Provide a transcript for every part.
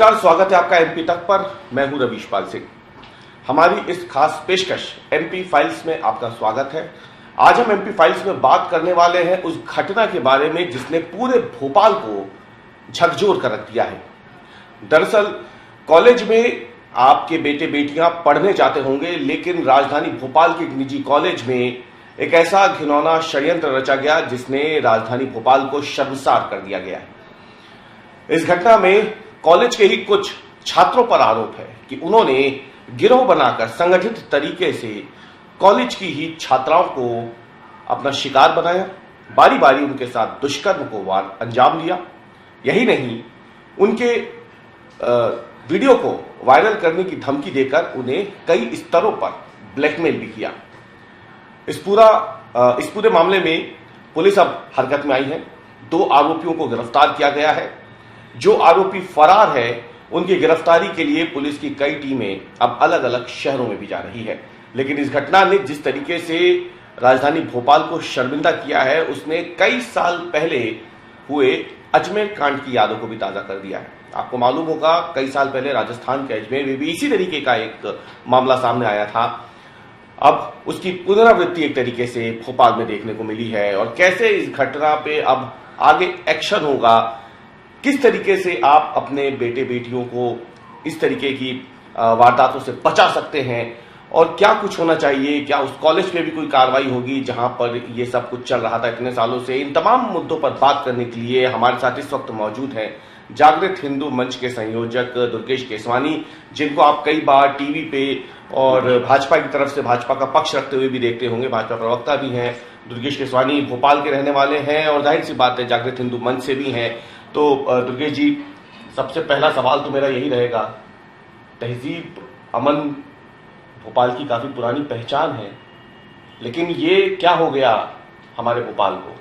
नमस्कार, स्वागत है आपका एमपी तक पर। मैं हूं रवीशपाल सिंह। हमारी इस खास पेशकश एमपी फाइल्स में आपका स्वागत है। आज हम एमपी फाइल्स में बात करने वाले हैं उस घटना के बारे में जिसने पूरे भोपाल को झकझोर कर रख दिया है। दरअसल कॉलेज में आपके बेटे बेटियां पढ़ने जाते होंगे, लेकिन राजधानी भोपाल के एक निजी कॉलेज में एक ऐसा घिनौना षड्यंत्र रचा गया जिसने राजधानी भोपाल को शर्मसार कर दिया गया है। इस घटना में कॉलेज के ही कुछ छात्रों पर आरोप है कि उन्होंने गिरोह बनाकर संगठित तरीके से कॉलेज की ही छात्राओं को अपना शिकार बनाया, बारी बारी उनके साथ दुष्कर्म को अंजाम दिया। यही नहीं, उनके वीडियो को वायरल करने की धमकी देकर उन्हें कई स्तरों पर ब्लैकमेल भी किया। इस पूरे मामले में पुलिस अब हरकत में आई है। 2 आरोपियों को गिरफ्तार किया गया है। जो आरोपी फरार है उनकी गिरफ्तारी के लिए पुलिस की कई टीमें अब अलग अलग शहरों में भी जा रही है। लेकिन इस घटना ने जिस तरीके से राजधानी भोपाल को शर्मिंदा किया है, उसने कई साल पहले हुए अजमेर कांड की यादों को भी ताजा कर दिया है। आपको मालूम होगा, कई साल पहले राजस्थान के अजमेर में भी इसी तरीके का एक मामला सामने आया था। अब उसकी पुनरावृत्ति एक तरीके से भोपाल में देखने को मिली है। और कैसे इस घटना पे अब आगे एक्शन होगा, किस तरीके से आप अपने बेटे बेटियों को इस तरीके की वारदातों से बचा सकते हैं, और क्या कुछ होना चाहिए, क्या उस कॉलेज पे भी कोई कार्रवाई होगी जहां पर ये सब कुछ चल रहा था इतने सालों से, इन तमाम मुद्दों पर बात करने के लिए हमारे साथ इस वक्त मौजूद हैं जागृत हिंदू मंच के संयोजक दुर्गेश केसवानी, जिनको आप कई बार टीवी पे और भाजपा की तरफ से भाजपा का पक्ष रखते हुए भी देखते होंगे। भाजपा प्रवक्ता भी हैं। दुर्गेश केसवानी भोपाल के रहने वाले हैं और जाहिर सी बात है जागृत हिंदू मंच से भी हैं। तो दुर्गेश जी, सबसे पहला सवाल तो मेरा यही रहेगा, तहजीब अमन भोपाल की काफी पुरानी पहचान है, लेकिन ये क्या हो गया हमारे भोपाल को?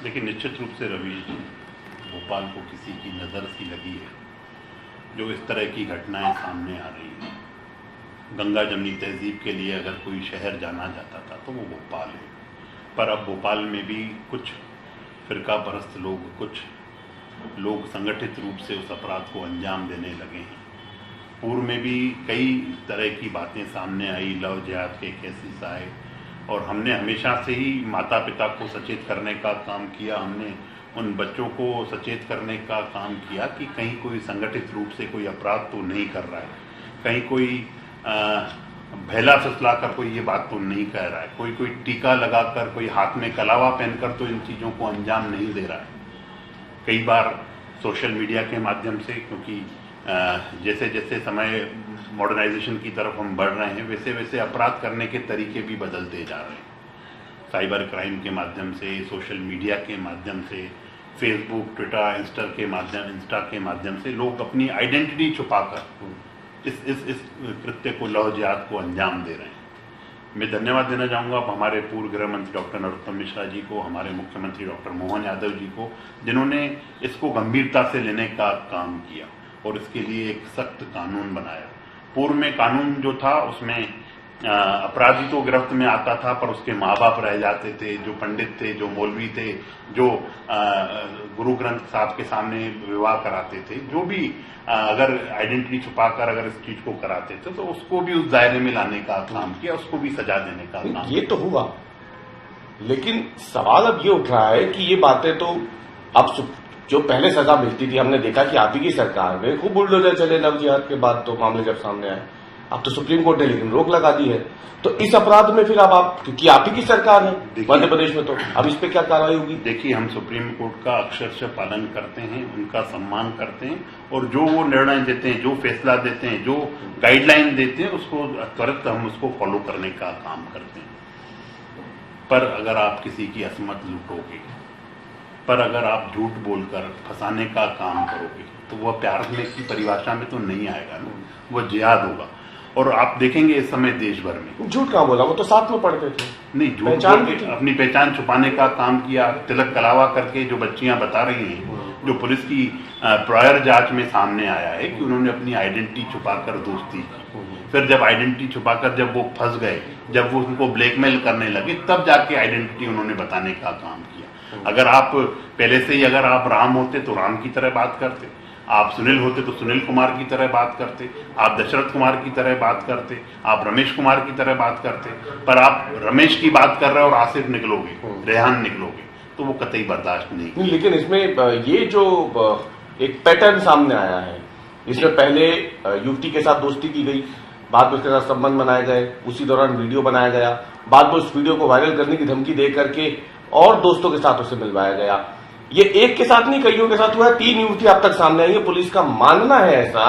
लेकिन निश्चित रूप से रवीश, भोपाल को किसी की नज़र सी लगी है जो इस तरह की घटनाएं सामने आ रही हैं। गंगा जमनी तहजीब के लिए अगर कोई शहर जाना जाता था तो वो भोपाल है, पर अब भोपाल में भी कुछ फिरका परस्त लोग, कुछ लोग संगठित रूप से उस अपराध को अंजाम देने लगे हैं। पूर्व में भी कई तरह की बातें सामने आई, लव जिहाद के केसेस आए, और हमने हमेशा से ही माता पिता को सचेत करने का काम किया। हमने उन बच्चों को सचेत करने का काम किया कि कहीं कोई संगठित रूप से कोई अपराध तो नहीं कर रहा है, कहीं कोई भैला फुसला कर कोई ये बात तो नहीं कह रहा है, कोई टीका लगाकर, कोई हाथ में कलावा पहनकर तो इन चीज़ों को अंजाम नहीं दे रहा है। कई बार सोशल मीडिया के माध्यम से, क्योंकि जैसे जैसे समय मॉडर्नाइजेशन की तरफ हम बढ़ रहे हैं, वैसे वैसे अपराध करने के तरीके भी बदलते जा रहे हैं। साइबर क्राइम के माध्यम से, सोशल मीडिया के माध्यम से, फेसबुक, ट्विटर, इंस्टा के माध्यम से लोग अपनी आइडेंटिटी छुपाकर इस कृत्य को, लव जिहाद को अंजाम दे रहे हैं। मैं धन्यवाद देना चाहूँगा हमारे पूर्व गृह मंत्री डॉक्टर नरोत्तम मिश्रा जी को, हमारे मुख्यमंत्री डॉक्टर मोहन यादव जी को, जिन्होंने इसको गंभीरता से लेने का काम किया और इसके लिए एक सख्त कानून बनाया। पूर्व में कानून जो था उसमें अपराधी तो गिरफ्त में आता था, पर उसके माँ बाप रह जाते थे, जो पंडित थे, जो मौलवी थे, जो गुरु ग्रंथ साहब के सामने विवाह कराते थे, जो भी अगर आइडेंटिटी छुपाकर अगर इस चीज को कराते थे तो उसको भी उस दायरे में लाने का काम किया, उसको भी सजा देने का काम। ये तो हुआ, लेकिन सवाल अब ये उठ रहा है कि ये बातें तो अब जो पहले सजा मिलती थी, हमने देखा कि आप ही की सरकार में खूब बुलडोजर चले लव जिहाद के बाद, तो मामले जब सामने आए, अब तो सुप्रीम कोर्ट ने लेकिन रोक लगा दी है। तो इस अपराध में फिर अब आप, क्योंकि आप ही की सरकार है मध्य प्रदेश में, तो अब इस पे क्या कार्रवाई होगी? देखिए, हम सुप्रीम कोर्ट का अक्षरशः पालन करते हैं, उनका सम्मान करते हैं, और जो वो निर्णय देते हैं, जो फैसला देते हैं, जो गाइडलाइन देते हैं, उसको त्वरित हम उसको फॉलो करने का काम करते हैं। पर अगर आप किसी की असमत लूटोगे, पर अगर आप झूठ बोलकर फंसाने का काम करोगे, तो वह प्यार की परिभाषा में तो नहीं आएगा ना, वह जिहाद होगा। और आप देखेंगे इस समय देश भर में झूठ कहाँ बोला, वो तो साथ में पढ़ते थे। नहीं, झूठ अपनी पहचान छुपाने का काम किया, तिलक कलावा करके जो बच्चियां बता रही हैं, जो पुलिस की प्रायर जांच में सामने आया है कि उन्होंने अपनी आइडेंटिटी छुपाकर दोस्ती की। फिर जब आइडेंटिटी छुपाकर जब वो फंस गए, जब वो उनको ब्लैकमेल करने लगे, तब जाके आइडेंटिटी उन्होंने बताने का काम किया। अगर आप पहले से ही अगर आप राम होते तो राम की तरह बात करते, आप सुनील होते तो सुनील कुमार की तरह बात करते, आप दशरथ कुमार की तरह बात करते, आप रमेश कुमार की तरह बात करते, पर आप रमेश की बात कर रहे हो और आसिफ निकलोगे, रेहान निकलोगे, तो वो कतई बर्दाश्त नहीं। लेकिन इसमें ये जो एक पैटर्न सामने आया है, इसमें पहले युवती के साथ दोस्ती की गई, बाद में उसके साथ संबंध बनाए गए, उसी दौरान वीडियो बनाया गया, बाद में उस वीडियो को वायरल करने की धमकी दे करके और दोस्तों के साथ उसे मिलवाया गया। ये एक के साथ नहीं, कईयों के साथ हुआ है। 3 युवती अब तक सामने आई है। पुलिस का मानना है ऐसा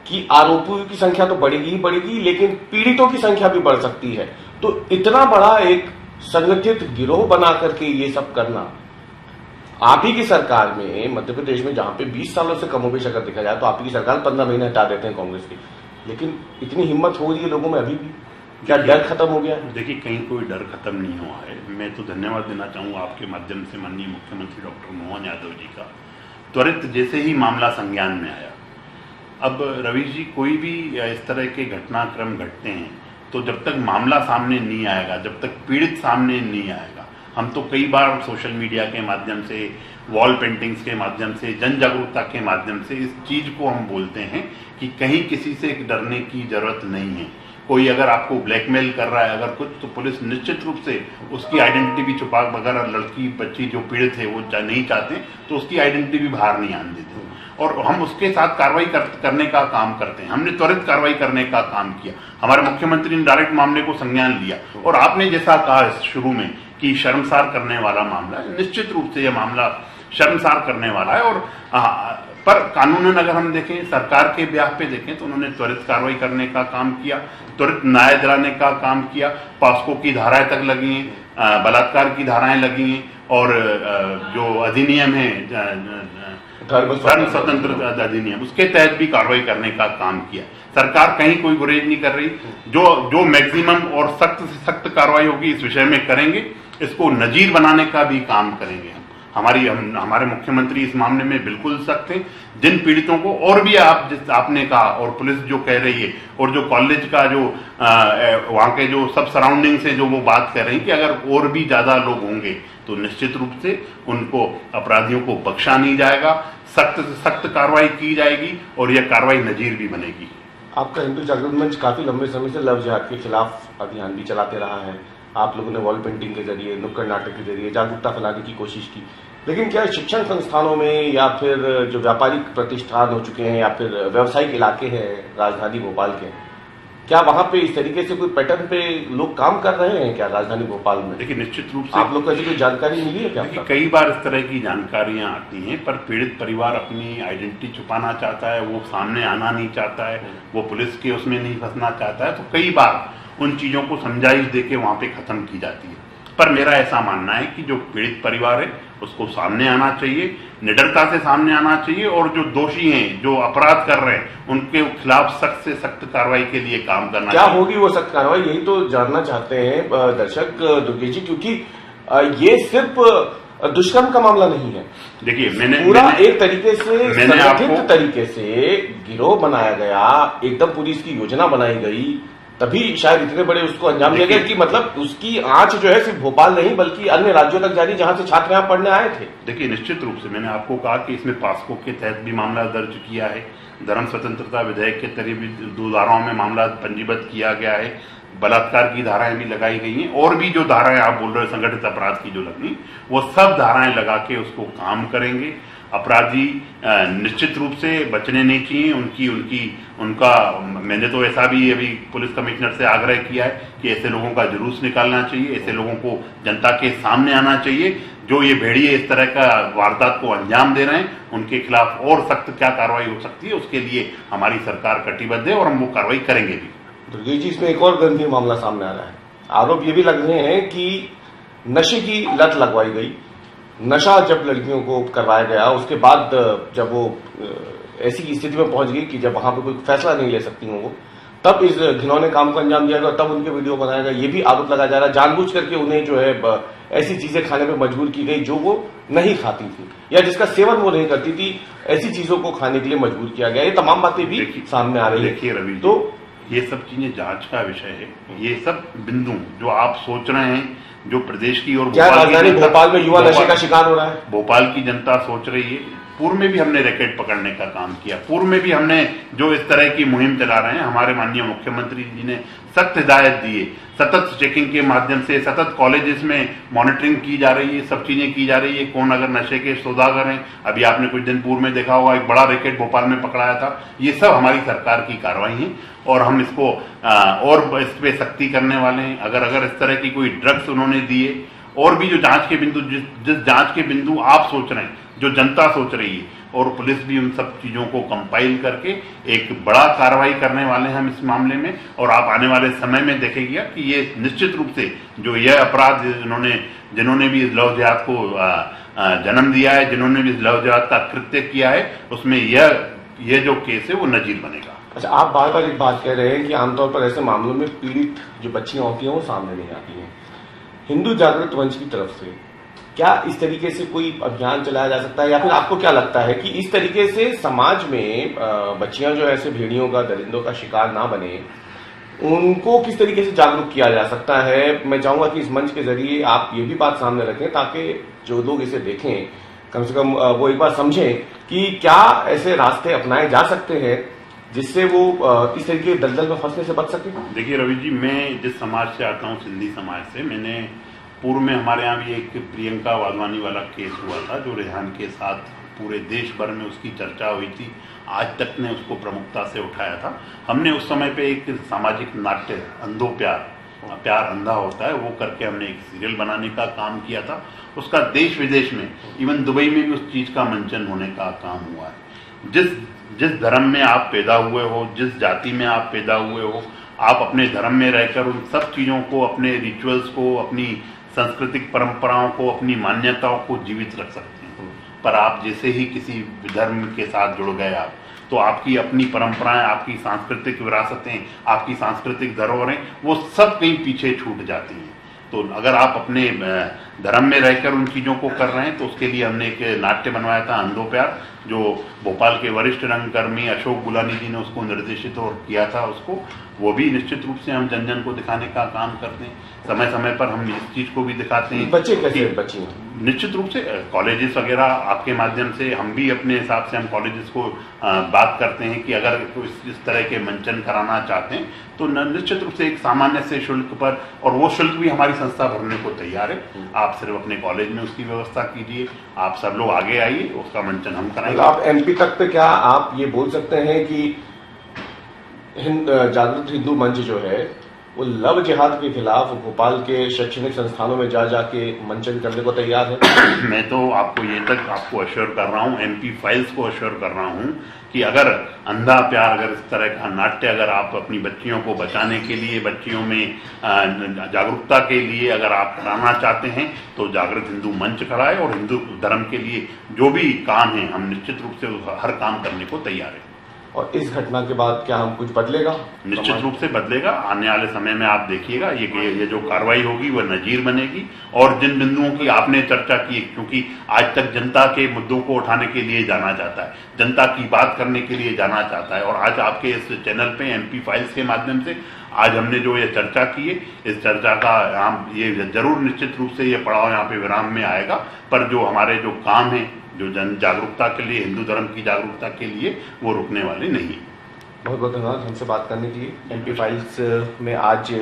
कि आरोपियों की संख्या तो बढ़ेगी ही बढ़ेगी, लेकिन पीड़ितों की संख्या भी बढ़ सकती है। तो इतना बड़ा एक संगठित गिरोह बना करके ये सब करना, आप ही की सरकार में, मध्य प्रदेश में, जहां पे 20 सालों से कमोबेश अगर देखा जाए तो आप ही की सरकार 15 महीने हटा देते हैं कांग्रेस की, लेकिन इतनी हिम्मत हो रही है लोगों में अभी भी? क्या डर खत्म हो गया? देखिए, कहीं कोई डर खत्म नहीं हुआ है। मैं तो धन्यवाद देना चाहूंगा आपके माध्यम से माननीय मुख्यमंत्री डॉक्टर मोहन यादव जी का। त्वरित जैसे ही मामला संज्ञान में आया, अब रवीश जी, कोई भी इस तरह के घटनाक्रम घटते हैं तो जब तक मामला सामने नहीं आएगा, जब तक पीड़ित सामने नहीं आएगा, हम तो कई बार सोशल मीडिया के माध्यम से, वॉल पेंटिंग्स के माध्यम से, जन जागरूकता के माध्यम से इस चीज को हम बोलते हैं कि कहीं किसी से डरने की जरूरत नहीं है। कोई अगर आपको ब्लैकमेल कर रहा है अगर कुछ, तो पुलिस निश्चित रूप से उसकी आइडेंटिटी भी छुपा, अगर लड़की बच्ची जो पीड़ित है वो नहीं चाहते तो उसकी आइडेंटिटी भी बाहर नहीं आने देते, और हम उसके साथ कार्रवाई करने का काम करते हैं। हमने त्वरित कार्रवाई करने का काम किया। हमारे मुख्यमंत्री ने डायरेक्ट मामले को संज्ञान लिया, और आपने जैसा कहा शुरू में कि शर्मसार करने वाला मामला है, निश्चित रूप से यह मामला शर्मसार करने वाला है। और पर कानूनन अगर हम देखें, सरकार के ब्याह पे देखें, तो उन्होंने त्वरित कार्रवाई करने का काम किया, त्वरित न्याय दिलाने का काम किया। पॉस्को की धाराएं तक लगी हैं, बलात्कार की धाराएं लगी हैं, और जो अधिनियम है धर्म स्वतंत्र अधिनियम, उसके तहत भी कार्रवाई करने का काम किया। सरकार कहीं कोई गुरेज नहीं कर रही। जो मैक्सिमम और सख्त से सख्त कार्रवाई होगी इस विषय में करेंगे। इसको नजीर बनाने का भी काम करेंगे। हमारे मुख्यमंत्री इस मामले में बिल्कुल सख्त हैं। जिन पीड़ितों को, और भी आपने कहा, और पुलिस जो कह रही है, और जो कॉलेज का जो वहां के जो सब सराउंडिंग से जो वो बात कर रही है कि अगर और भी ज्यादा लोग होंगे तो निश्चित रूप से उनको, अपराधियों को बख्शा नहीं जाएगा, सख्त से सख्त कार्रवाई की जाएगी, और यह कार्रवाई नजीर भी बनेगी। आपका हिंदू जागरण मंच काफी लंबे समय से लव जिहाद के खिलाफ अभियान भी चलाते रहा है। आप लोगों ने वॉल पेंटिंग के जरिए, नुक्कड़ नाटक के जरिए जागरूकता फैलाने की कोशिश की, लेकिन क्या शिक्षण संस्थानों में या फिर जो व्यापारिक प्रतिष्ठान हो चुके हैं या फिर व्यावसायिक इलाके हैं राजधानी भोपाल के, क्या वहां पे इस तरीके से कोई पैटर्न पे लोग काम कर रहे हैं क्या राजधानी भोपाल में? देखिए, निश्चित रूप से आप लोग को ऐसी कोई जानकारी मिली है क्या? देखिए, कई बार इस तरह की जानकारियां आती हैं, पर पीड़ित परिवार अपनी आइडेंटिटी छुपाना चाहता है, वो सामने आना नहीं चाहता है, वो पुलिस के उसमें नहीं फंसना चाहता है, तो कई बार उन चीजों को समझाइश देके वहां पे खत्म की जाती है। पर मेरा ऐसा मानना है कि जो पीड़ित परिवार है उसको सामने आना चाहिए, निडरता से सामने आना चाहिए, और जो दोषी हैं, जो अपराध कर रहे हैं, उनके खिलाफ सख्त से सख्त कार्रवाई के लिए काम करना क्या चाहिए। होगी वो सख्त कार्रवाई, यही तो जानना चाहते हैं दर्शक दुर्गेश जी, क्योंकि ये सिर्फ दुष्कर्म का मामला नहीं है। देखिए, मैंने एक तरीके से संगठित तरीके से गिरोह बनाया गया, एकदम पूरी इसकी योजना बनाई गई, तभी शायद इतने बड़े उसको अंजाम दिया गया कि मतलब उसकी आंच जो है सिर्फ भोपाल नहीं बल्कि अन्य राज्यों तक जारी, जहां से छात्र यहां पढ़ने आए थे। देखिए, निश्चित रूप से मैंने आपको कहा कि इसमें पॉस्को के तहत भी मामला दर्ज किया है, धर्म स्वतंत्रता विधेयक के तहत भी 2 धाराओं में मामला पंजीबद्ध किया गया है, बलात्कार की धाराएं भी लगाई गई हैं, और भी जो धाराएं आप बोल रहे हो संगठित अपराध की जो लगनी, वो सब धाराएं लगा के उसको काम करेंगे। अपराधी निश्चित रूप से बचने नहीं चाहिए। उनका मैंने तो ऐसा भी अभी पुलिस कमिश्नर से आग्रह किया है कि ऐसे लोगों का जुलूस निकालना चाहिए, ऐसे लोगों को जनता के सामने आना चाहिए। जो ये भेड़िए इस तरह का वारदात को अंजाम दे रहे हैं, उनके खिलाफ और सख्त क्या कार्रवाई हो सकती है, उसके लिए हमारी सरकार कटिबद्ध है और हम वो कार्रवाई करेंगे भी। दुर्गेश जी, इसमें एक और गंभीर मामला सामने आ रहा है। आरोप ये भी लग रहे हैं कि नशे की लत लगवाई गई, नशा जब लड़कियों को करवाया गया, उसके बाद जब वो ऐसी स्थिति में पहुंच गई कि जब वहां पे कोई फैसला नहीं ले सकती वो, तब इस घिनौने काम को अंजाम दिया गया, तब उनके वीडियो बनाया गया। ये भी आरोप लगाया जा रहा है जानबूझ करके उन्हें जो है ऐसी चीजें खाने पे मजबूर की गई जो वो नहीं खाती थी या जिसका सेवन वो नहीं करती थी, ऐसी चीजों को खाने के लिए मजबूर किया गया। ये तमाम बातें भी सामने आ रही है। देखिए रवि, तो ये सब चीजें जांच का विषय है। ये सब बिंदु जो आप सोच रहे हैं, जो प्रदेश की और क्या राजधानी भोपाल में युवा नशे का शिकार हो रहा है, भोपाल की जनता सोच रही है, पूर्व में भी हमने रैकेट पकड़ने का काम किया, पूर्व में भी हमने जो इस तरह की मुहिम चला रहे हैं, हमारे माननीय मुख्यमंत्री जी ने सख्त हिदायत दिए, सतत चेकिंग के माध्यम से सतत कॉलेजेस में मॉनिटरिंग की जा रही है, सब चीजें की जा रही है। कौन अगर नशे के सौदागर हैं, अभी आपने कुछ दिन पूर्व में देखा होगा एक बड़ा रैकेट भोपाल में पकड़ाया था। ये सब हमारी सरकार की कार्रवाई है और हम इसको और इस पे सख्ती करने वाले हैं। अगर इस तरह की कोई ड्रग्स उन्होंने दिए और भी जो जांच के बिंदु जिस जांच के बिंदु आप सोच रहे हैं, जो जनता सोच रही है, और पुलिस भी उन सब चीजों को कंपाइल करके एक बड़ा कार्रवाई करने वाले हैं हम इस मामले में। और आप आने वाले समय में देखेंगे कि ये निश्चित रूप से जो यह अपराध जिन्होंने भी इस लव जिहाद को जन्म दिया है, जिन्होंने भी इस लव जिहाद का कृत्य किया है, उसमें यह जो केस है वो नजीर बनेगा। अच्छा, आप बार बार एक बात कह रहे हैं कि आमतौर पर ऐसे मामलों में पीड़ित जो बच्चियां होती हैं वो सामने नहीं आती हैं। हिंदू जागृत मंच की तरफ से क्या इस तरीके से कोई अभियान चलाया जा सकता है, या फिर आपको क्या लगता है कि इस तरीके से समाज में बच्चियां जो ऐसे भेड़ियों का, दरिंदों का शिकार ना बने, उनको किस तरीके से जागरूक किया जा सकता है? मैं चाहूंगा कि इस मंच के जरिए आप ये भी बात सामने रखें ताकि जो लोग इसे देखें कम से कम वो एक बार समझें कि क्या ऐसे रास्ते अपनाए जा सकते हैं जिससे वो इस तरीके के दलदल में फंसने से बच सके। देखिए रवि जी, मैं जिस समाज से आता हूँ, सिंधी समाज से, मैंने पूर्व में हमारे यहाँ भी एक प्रियंका वाधवानी वाला केस हुआ था जो रेहान के साथ पूरे देश भर में उसकी चर्चा हुई थी। आज तक ने उसको प्रमुखता से उठाया था। हमने उस समय पे एक सामाजिक नाट्य अंधो प्यार अंधा होता है वो करके हमने एक सीरियल बनाने का काम किया था। उसका देश विदेश में, इवन दुबई में भी उस चीज का मंचन होने का काम हुआ है। जिस धर्म में आप पैदा हुए हो, जिस जाति में आप पैदा हुए हो, आप अपने धर्म में रहकर उन सब चीजों को, अपने रिचुअल्स को, अपनी सांस्कृतिक परंपराओं को, अपनी मान्यताओं को जीवित रख सकते हैं। पर आप जैसे ही किसी धर्म के साथ जुड़ गए आप, तो आपकी अपनी परंपराएं, आपकी सांस्कृतिक विरासतें, आपकी सांस्कृतिक धरोहरें, वो सब कहीं पीछे छूट जाती हैं। तो अगर आप अपने धर्म में रहकर उन चीजों को कर रहे हैं, तो उसके लिए हमने एक नाट्य बनवाया था अंधो प्यार, जो भोपाल के वरिष्ठ रंगकर्मी अशोक गुलानी जी ने उसको निर्देशित और किया था। उसको वो भी निश्चित रूप से हम जन जन को दिखाने का काम करते हैं। समय समय पर हम इस चीज को भी दिखाते हैं। बच्चे कैसे बच्चे निश्चित रूप से कॉलेजेस वगैरह आपके माध्यम से, हम भी अपने हिसाब से हम कॉलेजेस को बात करते हैं कि अगर इस तरह के मंचन कराना चाहते हैं तो निश्चित रूप से एक सामान्य से शुल्क पर, और वो शुल्क भी हमारी संस्था भरने को तैयार है। आप सिर्फ अपने कॉलेज में उसकी व्यवस्था कीजिए, आप सब लोग आगे आइए, उसका मंचन हम कराएंगे। आप एमपी तक पे क्या आप ये बोल सकते हैं कि जागृत हिंदू मंच जो है वो लव जिहाद के खिलाफ भोपाल के शैक्षणिक संस्थानों में जाके मंचन करने को तैयार है? मैं तो आपको अश्योर कर रहा हूँ, एमपी फाइल्स को अश्योर कर रहा हूँ कि अगर अंधा प्यार, अगर इस तरह का नाट्य अगर आप अपनी बच्चियों को बचाने के लिए, बच्चियों में जागरूकता के लिए अगर आप कराना चाहते हैं, तो जागृत हिंदू मंच खड़ा है और हिंदू धर्म के लिए जो भी काम है हम निश्चित रूप से हर काम करने को तैयार है। और इस घटना के बाद क्या हम कुछ बदलेगा? निश्चित रूप से बदलेगा। आने वाले समय में आप देखिएगा ये जो कार्रवाई होगी वह नजीर बनेगी। और जिन बिंदुओं की आपने चर्चा की, क्योंकि आज तक जनता के मुद्दों को उठाने के लिए जाना चाहता है, जनता की बात करने के लिए जाना चाहता है, और आज आपके इस चैनल पे एमपी फाइल्स के माध्यम से आज हमने जो ये चर्चा की है, इस चर्चा का ये जरूर निश्चित रूप से ये पड़ाव यहाँ पे विराम में आएगा। पर जो हमारे जो काम है, जो जन जागरूकता के लिए, हिंदू धर्म की जागरूकता के लिए, वो रुकने वाले नहीं। बहुत बहुत धन्यवाद हमसे बात करने के लिए। एमपी फाइल्स में आज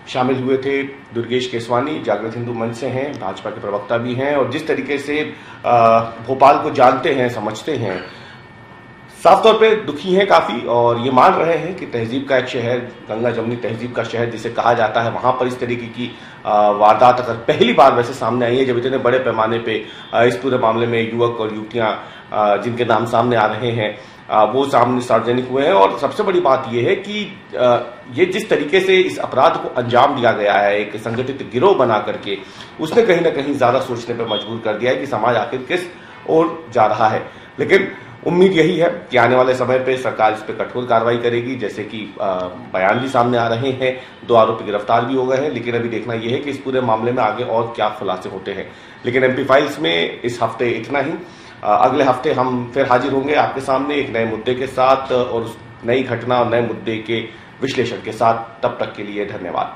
शामिल हुए थे दुर्गेश केसवानी, जागृत हिंदू मंच से हैं, भाजपा के प्रवक्ता भी हैं, और जिस तरीके से भोपाल को जानते हैं, समझते हैं, साफ तौर पे दुखी हैं काफी, और ये मान रहे हैं कि तहजीब का एक शहर, गंगा जमुनी तहजीब का शहर जिसे कहा जाता है, वहां पर इस तरीके की वारदात अगर पहली बार वैसे सामने आई है, जब इतने बड़े पैमाने पे इस पूरे मामले में युवक और युवतियां जिनके नाम सामने आ रहे हैं वो सामने सार्वजनिक हुए हैं। और सबसे बड़ी बात यह है कि ये जिस तरीके से इस अपराध को अंजाम दिया गया है, एक संगठित गिरोह बना करके, उसने कहीं ना कहीं ज्यादा सोचने पर मजबूर कर दिया है कि समाज आखिर किस ओर जा रहा है। लेकिन उम्मीद यही है कि आने वाले समय पे सरकार इस पे कठोर कार्रवाई करेगी, जैसे कि बयान भी सामने आ रहे हैं, 2 आरोपी गिरफ्तार भी हो गए हैं। लेकिन अभी देखना यह है कि इस पूरे मामले में आगे और क्या खुलासे होते हैं। लेकिन एमपी फाइल्स में इस हफ्ते इतना ही। अगले हफ्ते हम फिर हाजिर होंगे आपके सामने एक नए मुद्दे के साथ और उस नई घटना और नए मुद्दे के विश्लेषण के साथ। तब तक के लिए धन्यवाद।